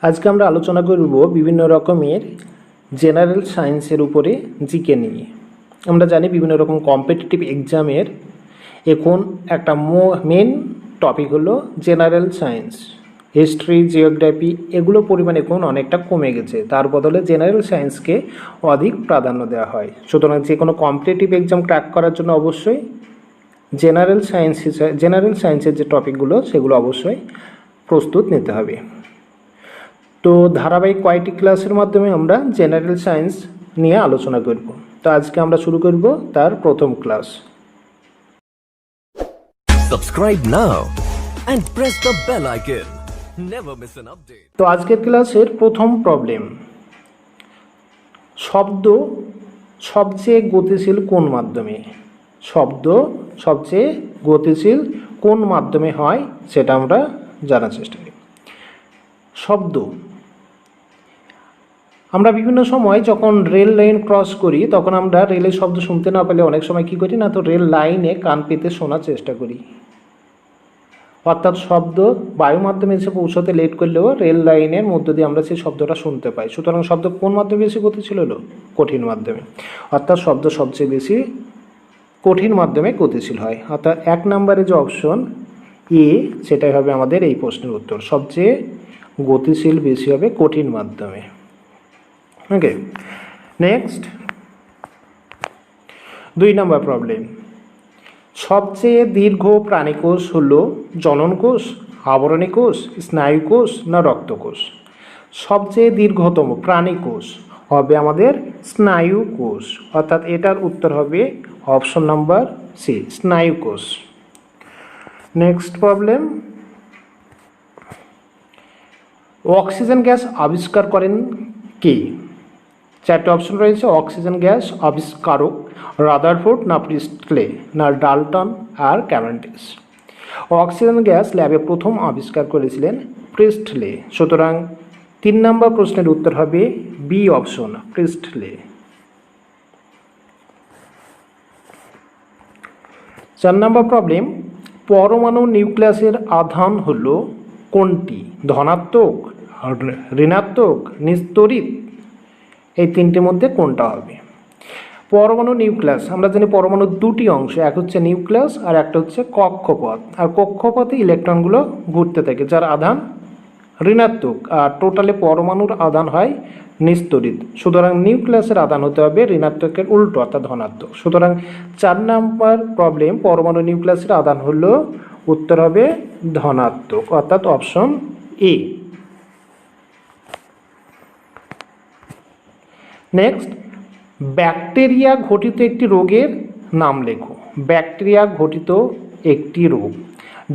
আজকে আমরা আলোচনা করব বিভিন্ন রকমের জেনারেল সায়েন্সের উপরে জিকে নিয়ে। আমরা জানি বিভিন্ন রকম কম্পিটিটিভ এক্সামের এখন একটা মেন টপিক হলো জেনারেল সায়েন্স। হিস্ট্রি, জিওগ্রাফি এগুলো পরিমাণ এখন অনেকটা কমে গেছে, তার বদলে জেনারেল সায়েন্সকে অধিক প্রাধান্য দেওয়া হয়। সুতরাং যে কোনো কম্পিটিটিভ এক্সাম ক্র্যাক করার জন্য অবশ্যই জেনারেল সায়েন্সের যে টপিকগুলো সেগুলো অবশ্যই প্রস্তুত নিতে হবে। তো ধারাবাহিক কয়েকটি ক্লাসের মাধ্যমে আমরা জেনারেল সায়েন্স নিয়ে আলোচনা করব। তো আজকে আমরা শুরু করব তার প্রথম class. Subscribe now and press the bell icon. Never miss an update. তো আজকের ক্লাসের প্রথম প্রবলেম, শব্দ সবচেয়ে গতিশীল কোন মাধ্যমে? শব্দ সবচেয়ে গতিশীল কোন মাধ্যমে হয় সেটা আমরা জানার চেষ্টা করি। শব্দ, আমরা বিভিন্ন সময় যখন রেল লাইন ক্রস করি তখন আমরা রেলের শব্দ শুনতে না পেলে অনেক সময় কী করি না, তো রেল লাইনে কান পেতে শোনার চেষ্টা করি। অর্থাৎ শব্দ বায়ু মাধ্যমে এসে পৌঁছতে লেট করলেও রেল লাইনের মধ্য দিয়ে আমরা সেই শব্দটা শুনতে পাই। সুতরাং শব্দ কোন মাধ্যমে বেশি গতিশীল হলো? কঠিন মাধ্যমে। অর্থাৎ শব্দ সবচেয়ে বেশি কঠিন মাধ্যমে গতিশীল হয়। অর্থাৎ এক নম্বরে যে অপশন এ সেটাই হবে আমাদের এই প্রশ্নের উত্তর। সবচেয়ে গতিশীল বেশি হবে কঠিন মাধ্যমে। ওকে, নেক্সট 2 নম্বর প্রবলেম, সবচেয়ে দীর্ঘ প্রাণীকোষ হলো জনন কোষ, আবরণী কোষ, স্নায়ু কোষ না রক্তকোষ? সবচেয়ে দীর্ঘতম প্রাণীকোষ হবে আমাদের স্নায়ু কোষ। অর্থাৎ এটার উত্তর হবে অপশন নাম্বার সি, স্নায়ু কোষ। নেক্সট প্রবলেম, অক্সিজেন গ্যাস আবিষ্কার করেন কে? 4টে অপশন রয়েছে। অক্সিজেন গ্যাস আবিষ্কারক রাদারফোর্ড না প্রিস্টলে না ডাল্টন আর ক্যাভেন্ডিশ? অক্সিজেন গ্যাস ল্যাবে প্রথম আবিষ্কার করেছিলেন প্রিস্টলে। সুতরাং 3 নম্বর প্রশ্নের উত্তর হবে বি অপশন, প্রিস্টলে। 4 নম্বর প্রবলেম, পরমাণু নিউক্লিয়াসের আধান হলো কোনটি? ধনাত্মক, ঋণাত্মক, নিস্তড়িত? এই 3টির মধ্যে কোনটা হবে? পরমাণু নিউক্লিয়াস, আমরা জানি পরমাণুর 2টি অংশ, এক হচ্ছে নিউক্লিয়াস আর একটা হচ্ছে কক্ষপথ। আর কক্ষপথে ইলেকট্রনগুলো ঘুরতে থাকে যার আধান ঋণাত্মক, আর টোটালে পরমাণুর আধান হয় নিস্তড়িত। সুতরাং নিউক্লিয়াসের আধান হতে হবে ঋণাত্মকের উল্টো অর্থাৎ ধনাত্মক। সুতরাং 4 নম্বর প্রবলেম, পরমাণু নিউক্লিয়াসের আধান হলো উত্তর হবে ধনাত্মক অর্থাৎ অপশন এ। নেক্সট, ব্যাকটেরিয়া ঘটিত একটি রোগের নাম লেখো। ব্যাকটেরিয়া ঘটিত একটি রোগ,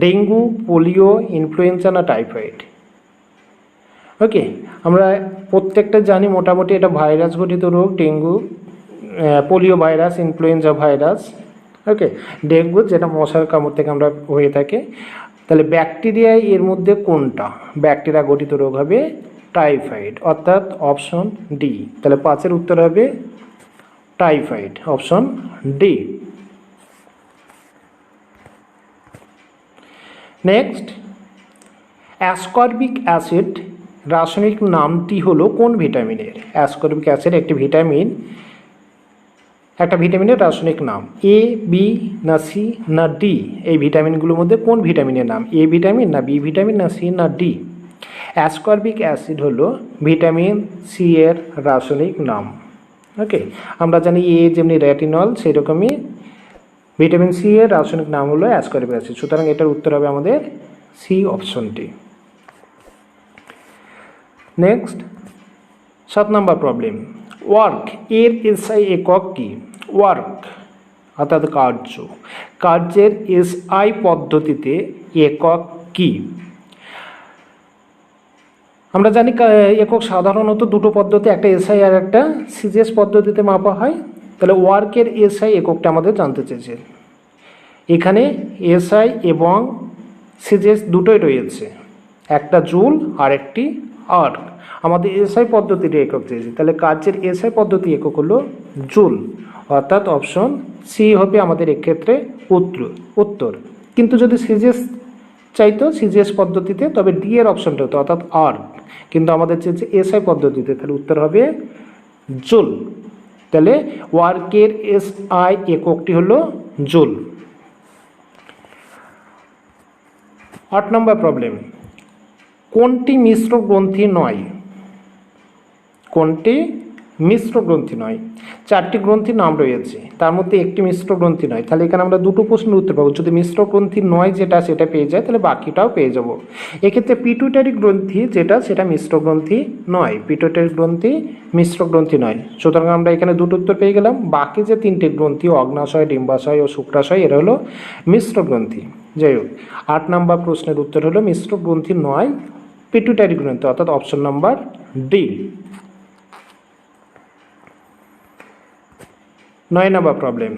ডেঙ্গু, পোলিও, ইনফ্লুয়েঞ্জা না টাইফয়েড? ওকে, আমরা প্রত্যেকটা জানি মোটামুটি এটা ভাইরাস ঘটিত রোগ। Dengue, polio virus, influenza virus. Okay, dengue যেটা মশার কামড় থেকে আমরা হয়ে থাকে। তাহলে ব্যাকটেরিয়া এর মধ্যে কোনটা? ব্যাকটেরিয়া গঠিত রোগ হবে টাইফয়েড অর্থাৎ অপশন ডি। তাহলে 5-এর উত্তর হবে typhoid, option D. Next, ascorbic acid রাসায়নিক নামটি হলো কোন ভিটামিনের? অ্যাসকর্বিক অ্যাসিড একটা ভিটামিনের রাসায়নিক নাম। এ, বি না সি না ডি? এই ভিটামিনগুলোর মধ্যে কোন ভিটামিনের নাম? এ ভিটামিন না বি ভিটামিন না সি না ডি? অ্যাসকর্বিক অ্যাসিড হলো ভিটামিন সি এর রাসায়নিক নাম। ওকে, আমরা জানি এ যেমনি রেটিনল সেই রকমই ভিটামিন সি এর রাসায়নিক নাম হলো অ্যাসকর্বিক অ্যাসিড। সুতরাং এটার উত্তর হবে আমাদের সি অপশনটি। নেক্সট 7 নম্বর প্রবলেম, ওয়ার্ক এর এসআই একক কি? ওয়ার্ক অর্থাৎ কার্য, কার্যের এসআই পদ্ধতিতে একক কি? আমরা জানি একক সাধারণত 2টো পদ্ধতি, একটা এসআই আর একটা সিজিএস পদ্ধতিতে মাপা হয়। তাহলে ওয়ার্কের এসআই এককটা আমাদের জানতে চেয়েছে। এখানে এসআই এবং সিজিএস দুটোই রয়েছে, একটা জুল আর একটি আর্ক। আমাদের এসআই পদ্ধতির একক চেয়েছে, তাহলে কার্যের এসআই পদ্ধতি একক হলো জুল অর্থাৎ অপশন সি হবে আমাদের এক্ষেত্রে উত্তর। কিন্তু যদি সিজিএস চাইতো সিজিএস পদ্ধতিতে, তবে ডি এর অপশনটা হতো অর্থাৎ আর, কিন্তু আমাদের চেয়েছে এসআই পদ্ধতিতে, তাহলে উত্তর হবে জুল। তাহলে ওয়ার্কের এসআই এককটি হলো জুল। 8 নম্বর প্রবলেম, কোনটি মিশ্র গ্রন্থি নয়? কোনটি মিশ্র গ্রন্থি নয়? 4টি গ্রন্থির নাম রয়েছে, তার মধ্যে একটি মিশ্র গ্রন্থি নয়। তাহলে এখানে আমরা দুটো প্রশ্নের উত্তর পাবো। যদি মিশ্র গ্রন্থি নয় যেটা সেটা পেয়ে যায়, তাহলে বাকিটাও পেয়ে যাব। এক্ষেত্রে পিটুইটারি গ্রন্থি যেটা, সেটা মিশ্র গ্রন্থি নয়। পিটুইটারি গ্রন্থি মিশ্র গ্রন্থি নয়। সুতরাং আমরা এখানে দুটো উত্তর পেয়ে গেলাম। বাকি যে 3টে গ্রন্থি, অগ্নাশয়, ডিম্বাশয় ও শুক্রাশয়, এরা হলো মিশ্র গ্রন্থি। যাই হোক, 8 নম্বর প্রশ্নের উত্তর হলো মিশ্র গ্রন্থি নয়, পিটুইটারি গ্রন্থি, অর্থাৎ অপশন নাম্বার ডি। 9 নম্বর প্রবলেম,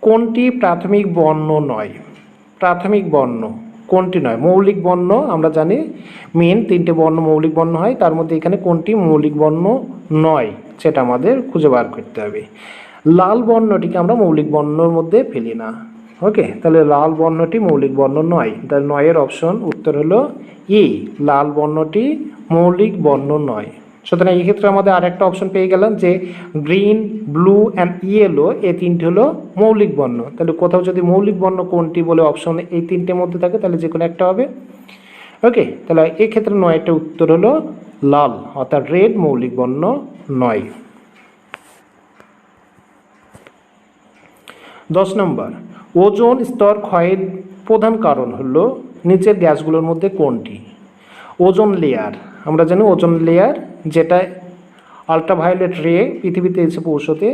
কোনটি প্রাথমিক বর্ণ নয়? প্রাথমিক বর্ণ কোনটি নয়? মৌলিক বর্ণ আমরা জানি মেন 3টে বর্ণ মৌলিক বর্ণ হয়, তার মধ্যে এখানে কোনটি মৌলিক বর্ণ নয় সেটা আমাদের খুঁজে বার করতে হবে। লাল বর্ণটিকে আমরা মৌলিক বর্ণের মধ্যে ফেলি না। ওকে, তাহলে লাল বর্ণটি মৌলিক বর্ণ নয়। তাহলে 9 এর অপশন উত্তর হলো ই, লাল বর্ণটি মৌলিক বর্ণ নয়। সুতরাং এই ক্ষেত্রে আমাদের আরেকটা অপশন পেয়ে গেলাম যে গ্রিন, ব্লু অ্যান্ড ইয়েলো, এই 3টে হলো মৌলিক বর্ণ। তাহলে কোথাও যদি মৌলিক বর্ণ কোনটি বলে অপশন এই 3টের মধ্যে থাকে, তাহলে যে কোনো একটা হবে। ওকে, তাহলে এই ক্ষেত্রে 9টা উত্তর হলো লাল, অর্থাৎ রেড মৌলিক বর্ণ নয়। 10 নম্বর, ওজোন স্তর ক্ষয়ের প্রধান কারণ হলো নিচের গ্যাসগুলোর মধ্যে কোনটি? ওজোন লেয়ার, আমরা জানি ওজোন লেয়ার যেটা আল্ট্রাভায়োলেট রে পৃথিবীতে এসে পৌঁছতে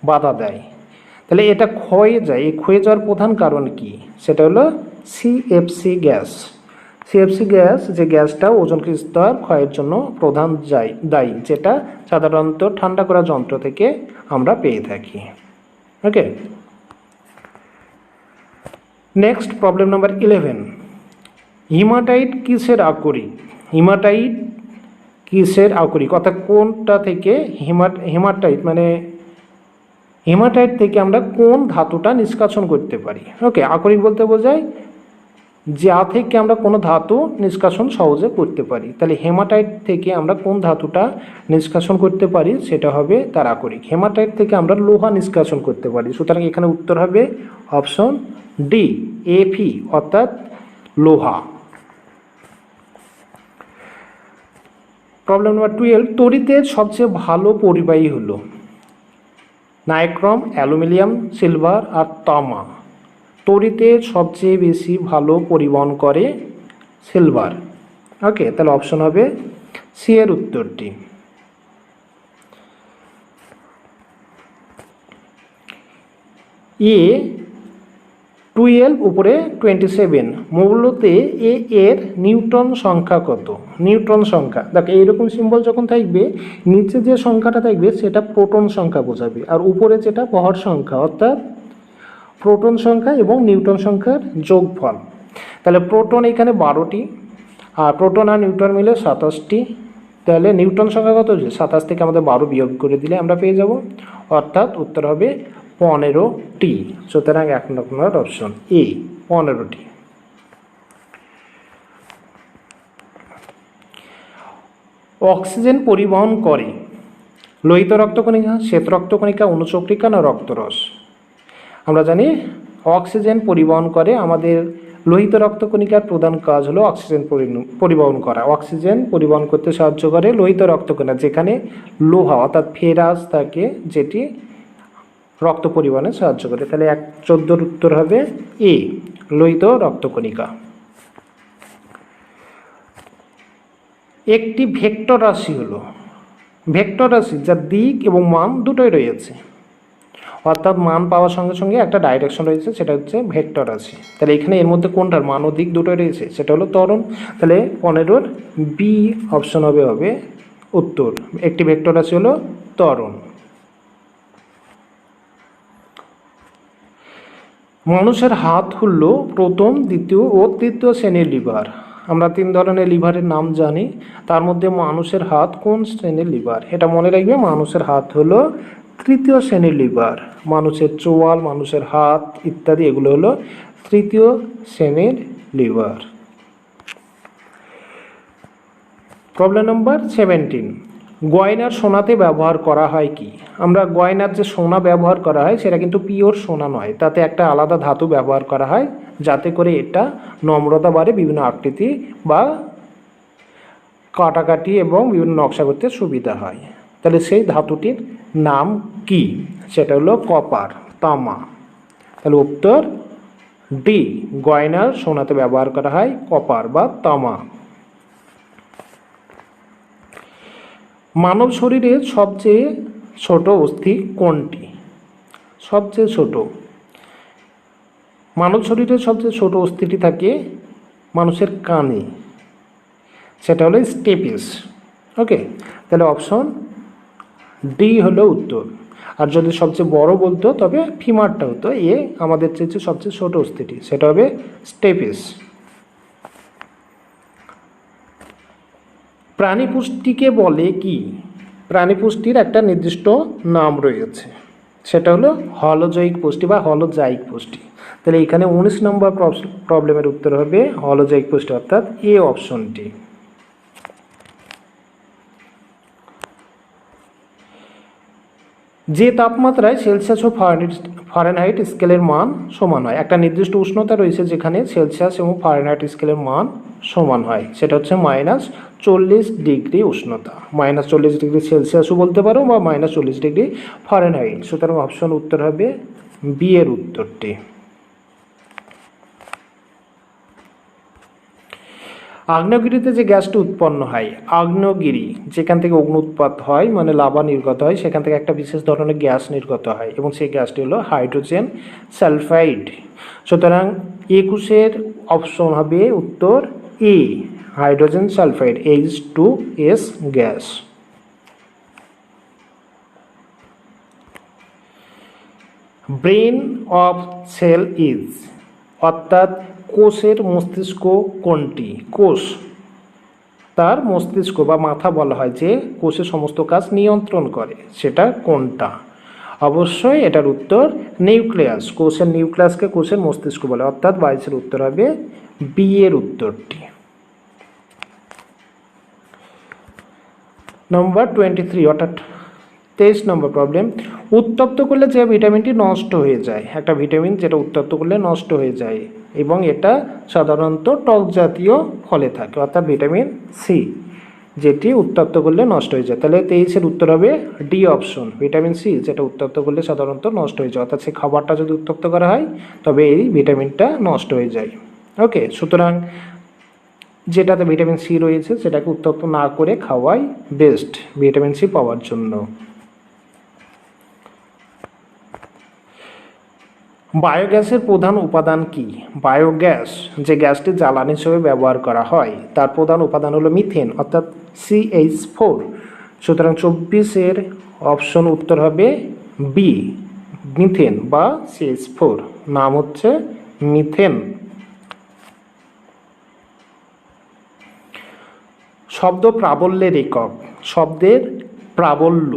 বাধা দেয়, তাহলে এটা ক্ষয়ে যায়। এই ক্ষয়ে যাওয়ার প্রধান কারণ কি? সেটা হলো সিএফসি গ্যাস। সিএফসি গ্যাস, যে গ্যাসটা ওজোন স্তর ক্ষয়ের জন্য প্রধান দায়ী, যেটা সাধারণত ঠান্ডা করা যন্ত্র থেকে আমরা পেয়ে থাকি। ওকে, নেক্সট প্রবলেম নাম্বার 11, হিমাটাইট কিসের আকরিক? হিমাটাইট কিসের আকরিক, অর্থাৎ কোনটা থেকে হিমাটাইট মানে হিমাটাইট থেকে আমরা কোন ধাতুটা নিষ্কাশন করতে পারি? ওকে, আকরিক বলতে বোঝায় যা থেকে আমরা কোনো ধাতু নিষ্কাশন সহজে করতে পারি। তাহলে হেমাটাইট থেকে আমরা কোন ধাতুটা নিষ্কাশন করতে পারি সেটা হবে তার আকরিক। হেমাটাইট থেকে আমরা লোহা নিষ্কাশন করতে পারি। সুতরাং এখানে উত্তর হবে অপশন ডি, এফি, অর্থাৎ লোহা। প্রবলেম নাম্বার 12, তড়িতের সবচেয়ে ভালো পরিবাহী হলো নাইক্রোম, অ্যালুমিনিয়াম, সিলভার আর তামা। তড়িতের সবচেয়ে বেশি ভালো পরিবহন করে সিলভার। ওকে, তাহলে অপশন হবে সি এর উত্তরটি। এ 12 উপরে 27, মৌলতে এ এর নিউটন সংখ্যা কত? নিউটন সংখ্যা, দেখো এইরকম সিম্বল যখন থাকবে, নিচে যে সংখ্যাটা থাকবে সেটা প্রোটন সংখ্যা বোঝাবে, আর উপরে যেটা বহর সংখ্যা, অর্থাৎ প্রোটন সংখ্যা এবং নিউটন সংখ্যার যোগফল। তাহলে প্রোটন এখানে 12টি, আর প্রোটন আর নিউটন মিলে 27টি। তাহলে নিউটন সংখ্যা কত? 27 থেকে আমাদের 12 বিয়োগ করে দিলে আমরা পেয়ে যাব, অর্থাৎ উত্তর হবে 15টি। সুতরাং 1 নম্বর অপশন এ, 15টি। অক্সিজেন পরিবহন করে লোহিত রক্তকণিকা, শ্বেত রক্তকণিকা, অনুচক্রিকা না রক্তরস? আমরা জানি অক্সিজেন পরিবহন করে আমাদের লোহিত রক্তকণিকার প্রধান কাজ হলো অক্সিজেন পরিবহন করা। অক্সিজেন পরিবহন করতে সাহায্য করে লোহিত রক্তকণিকা, যেখানে লোহা অর্থাৎ ফেরাস থাকে, যেটি রক্ত পরিবহনে সাহায্য করে। তাহলে 14 উত্তর হবে এ, লোহিত রক্তকণিকা। একটি ভেক্টর রাশি হলো ভেক্টর রাশি যার দিক এবং মান দুটোই রয়েছে, অর্থাৎ মান পাওয়ার সঙ্গে সঙ্গে একটা ডাইরেকশন রয়েছে, সেটা হচ্ছে ভেক্টর রাশি। তাহলে এখানে এর মধ্যে কোনটার মান ও দিক দুটোই রয়েছে? সেটা হলো ত্বরণ। তাহলে 15 বি অপশন হবে উত্তর। একটি ভেক্টর রাশি হলো ত্বরণ। মানুষের হাত হলো প্রথম, দ্বিতীয় ও তৃতীয় শ্রেণীর লিভার। আমরা 3 ধরনের লিভারের নাম জানি, তার মধ্যে মানুষের হাত কোন শ্রেণীর লিভার? এটা মনে রাখবে, মানুষের হাত হলো তৃতীয় শ্রেণীর লিভার। মানুষের চোয়াল, মানুষের হাত ইত্যাদি এগুলো হলো তৃতীয় শ্রেণীর লিভার। প্রবলেম নাম্বার 17, গয়নার সোনাতে ব্যবহার করা হয় কি? আমরা গয়নার যে সোনা ব্যবহার করা হয় সেটা কিন্তু পিওর সোনা নয়, তাতে একটা আলাদা ধাতু ব্যবহার করা হয় যাতে করে এটা নম্রতা বাড়ে, বিভিন্ন আকৃতি বা কাটাকাটি এবং বিভিন্ন নকশা করতে সুবিধা হয়। তাহলে সেই ধাতুটির নাম কি? সেটা হলো কপার, তামা। তাহলে উত্তর ডি, গয়নার সোনাতে ব্যবহার করা হয় কপার বা তামা। মানব শরীরের সবচেয়ে ছোট অস্থি কোনটি? সবচেয়ে ছোট, মানব শরীরের সবচেয়ে ছোট অস্থিটি থাকে মানুষের কানে, সেটা হলো স্টেপিস। ওকে, তাহলে অপশন ডি হলো উত্তর। আর যদি সবচেয়ে বড় বলতো তবে ফিমারটা হতো, এ আমাদের চেয়ে সবচেয়ে ছোট অস্থিটি, সেটা হবে স্টেপিস। প্রাণী পুষ্টিকে বলে কি? প্রাণী পুষ্টির একটা নির্দিষ্ট নাম রয়েছে, সেটা হলো হলোজৈক পুষ্টি বা হলোজাইক পুষ্টি। তাহলে এখানে 19 নম্বর প্রবলেমের উত্তর হবে হলোজৈক পুষ্টি, অর্থাৎ এ অপশনটি। যে তাপমাত্রায় সেলসিয়াস ও ফারেনহাইট স্কেলের মান সমান হয়, একটা নির্দিষ্ট উষ্ণতা রয়েছে যেখানে সেলসিয়াস এবং ফারেনহাইট স্কেলের মান সমান হয়, সেটা হচ্ছে -40 ডিগ্রি উষ্ণতা। -40 ডিগ্রি সেলসিয়াসও বলতে পারো বা -40 ডিগ্রি ফারেনহাইট। সুতরাং অপশন উত্তর হবে বি এর উত্তরটি। আগ্নেয়গিরিতে যে গ্যাসটি উৎপন্ন হয়, আগ্নেয়গিরি যেখান থেকে অগ্নি উৎপাত হয় মানে লাভা নির্গত হয়, সেখান থেকে একটা বিশেষ ধরনের গ্যাস নির্গত হয় এবং সেই গ্যাসটি হলো হাইড্রোজেন সালফাইড। সুতরাং 21-এর অপশন হবে উত্তর A, hydrogen sulphide, H2S gas. Brain of cell is, অর্থাৎ কোষের মস্তিষ্ক কোনটি? কোষ তার মস্তিষ্ক বা মাথা বলা হয় যে কোষের সমস্ত কাজ নিয়ন্ত্রণ করে, সেটা কোনটা? অবশ্যই এটার উত্তর নিউক্লিয়াস। কোষের নিউক্লিয়াসকে কোষের মস্তিষ্ক বলে, অর্থাৎ 22-এর উত্তর হবে বি এর উত্তরটি। নম্বর 23, অর্থাৎ 23 নম্বর প্রবলেম, উত্তপ্ত করলে যে ভিটামিনটি নষ্ট হয়ে যায়, একটা ভিটামিন যেটা উত্তপ্ত করলে নষ্ট হয়ে যায় এবং এটা সাধারণত টক জাতীয় ফলে থাকে, অর্থাৎ ভিটামিন সি, যেটি উত্তপ্ত করলে নষ্ট হয়ে যায়। তাহলে 23-এর উত্তর হবে ডি অপশন, ভিটামিন সি, যেটা উত্তপ্ত করলে সাধারণত নষ্ট হয়ে যায়, অর্থাৎ সেই খাবারটা যদি উত্তপ্ত করা হয় তবে এই ভিটামিনটা নষ্ট হয়ে যায়। ওকে, সুতরাং যেটাতে ভিটামিন সি রয়েছে সেটাকে উত্তপ্ত না করে খাওয়াই বেস্ট ভিটামিন সি পাওয়ার জন্য। বায়োগ্যাসের প্রধান উপাদান কি? বায়োগ্যাস যে গ্যাসটি জ্বালানি হিসেবে ব্যবহার করা হয় তার প্রধান উপাদান হলো মিথেন, অর্থাৎ CH4। সুতরাং 24-এর অপশন উত্তর হবে বি, মিথেন বা CH4, নাম হচ্ছে মিথেন। শব্দ প্রাবল্যের একক, শব্দের প্রাবল্য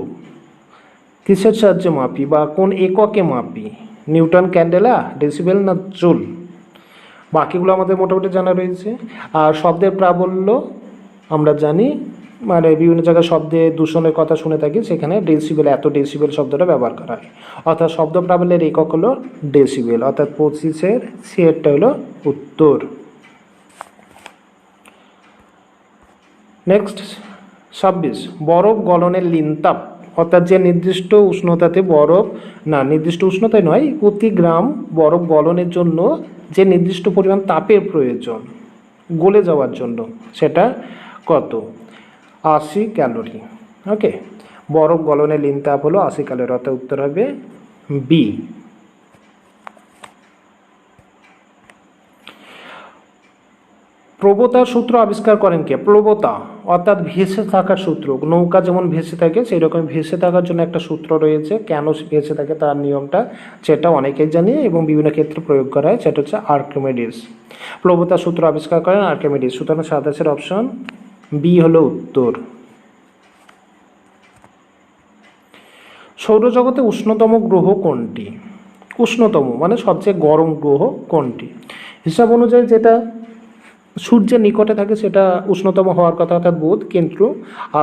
কিসের সাহায্যে মাপি বা কোন এককে মাপি? নিউটন, ক্যান্ডেলা, ডেসিবেল না জুল? বাকিগুলো আমাদের মোটামুটি জানা রয়েছে। আর শব্দের প্রাবল্য আমরা জানি, মানে বিভিন্ন জায়গায় শব্দে দূষণের কথা শুনে থাকি, সেখানে ডেসিবেল, এত ডেসিবেল শব্দটা ব্যবহার করা হয়, অর্থাৎ শব্দ প্রাবল্যের একক হলো ডেসিবেল, অর্থাৎ 25-এর সিএরটা হলো উত্তর। নেক্সট 26, বরফ গলনের লিনতাপ, অর্থাৎ যে নির্দিষ্ট উষ্ণতাতে বরফ, না নির্দিষ্ট উষ্ণতায় নয়, প্রতি গ্রাম বরফ গলনের জন্য যে নির্দিষ্ট পরিমাণ তাপের প্রয়োজন গলে যাওয়ার জন্য, সেটা কত? 80 ক্যালোরি। ওকে, বরফ গলনের লিনতাপ হলো 80 ক্যালোরি, অর্থাৎ উত্তর হবে বি। প্রবতার সূত্র আবিষ্কার করেন কে? প্রবতা অর্থাৎ ভেসে থাকার সূত্র, নৌকা যেমন ভেসে থাকে সেই রকম ভেসে থাকার জন্য একটা সূত্র রয়েছে, কেন ভেসে থাকে তার নিয়মটা, সেটা অনেকেই জানে এবং বিভিন্ন ক্ষেত্রে প্রয়োগ করা হয়, সেটা হচ্ছে আর্কিমিডিস। প্রবতার সূত্র আবিষ্কার করেন আর্কিমিডিস, সুতরাং 27-এর অপশন বি হলো উত্তর। সৌরজগতে উষ্ণতম গ্রহ কোনটি? উষ্ণতম মানে সবচেয়ে গরম গ্রহ কোনটি? হিসাব অনুযায়ী যেটা সূর্যের নিকটে থাকে সেটা উষ্ণতম হওয়ার কথা, অর্থাৎ বুধ, কিন্তু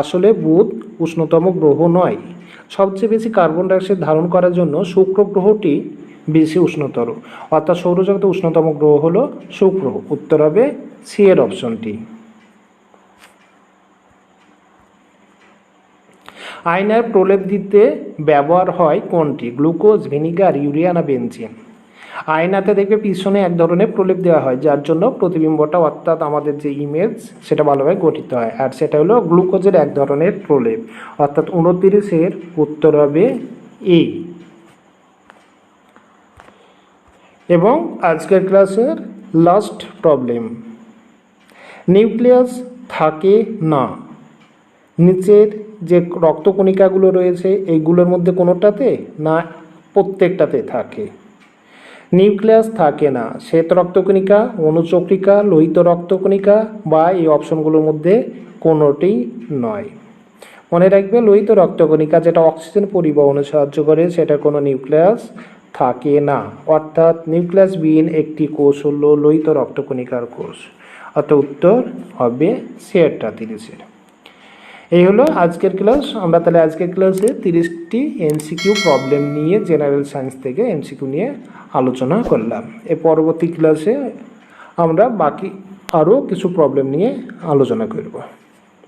আসলে বুধ উষ্ণতম গ্রহ নয়। সবচেয়ে বেশি কার্বন ডাইঅক্সাইড ধারণ করার জন্য শুক্র গ্রহটি বেশি উষ্ণতর, অর্থাৎ সৌরজগতে উষ্ণতম গ্রহ হলো শুক্র। উত্তর হবে সি এর অপশনটি। আয়নার প্রলেপ দিতে ব্যবহার হয় কোনটি? গ্লুকোজ, ভিনিগার, ইউরিয়া না বেনজিন? আয়নাতে দেখবে পিছনে এক ধরনের প্রলেপ দেওয়া হয়, যার জন্য প্রতিবিম্বটা অর্থাৎ আমাদের যে ইমেজ সেটা ভালোভাবে গঠিত হয়, আর সেটা হলো গ্লুকোজের এক ধরনের প্রলেপ, অর্থাৎ 29-এর উত্তর হবে এ। এবং আজকের ক্লাসের লাস্ট প্রবলেম, নিউক্লিয়াস থাকে না নিচের যে রক্তকণিকাগুলো রয়েছে এইগুলোর মধ্যে কোনোটাতে না প্রত্যেকটাতে থাকে? নিউক্লিয়াস থাকে না শ্বেত রক্তকণিকা, অনুচক্রিকা, লোহিত রক্তকণিকা বা এই অপশনগুলোর মধ্যে কোনোটিই নয়। মনে রাখবে লোহিত রক্তকণিকা যেটা অক্সিজেন পরিবহনে সাহায্য করে সেটা কোনো নিউক্লিয়াস থাকে না, অর্থাৎ নিউক্লিয়াস বিহীন একটি কোষ হলো লোহিত রক্তকণিকার কোষ, অর্থাৎ উত্তর হবে সিয়েরটা 30-এর। এই হলো আজকের ক্লাস। আমরা তাহলে আজকের ক্লাসে 30টি এমসিকিউ প্রবলেম নিয়ে জেনারেল সায়েন্স থেকে এমসিকিউ নিয়ে আলোচনা করলাম। এর পরবর্তী ক্লাসে আমরা বাকি আরও কিছু প্রবলেম নিয়ে আলোচনা করব।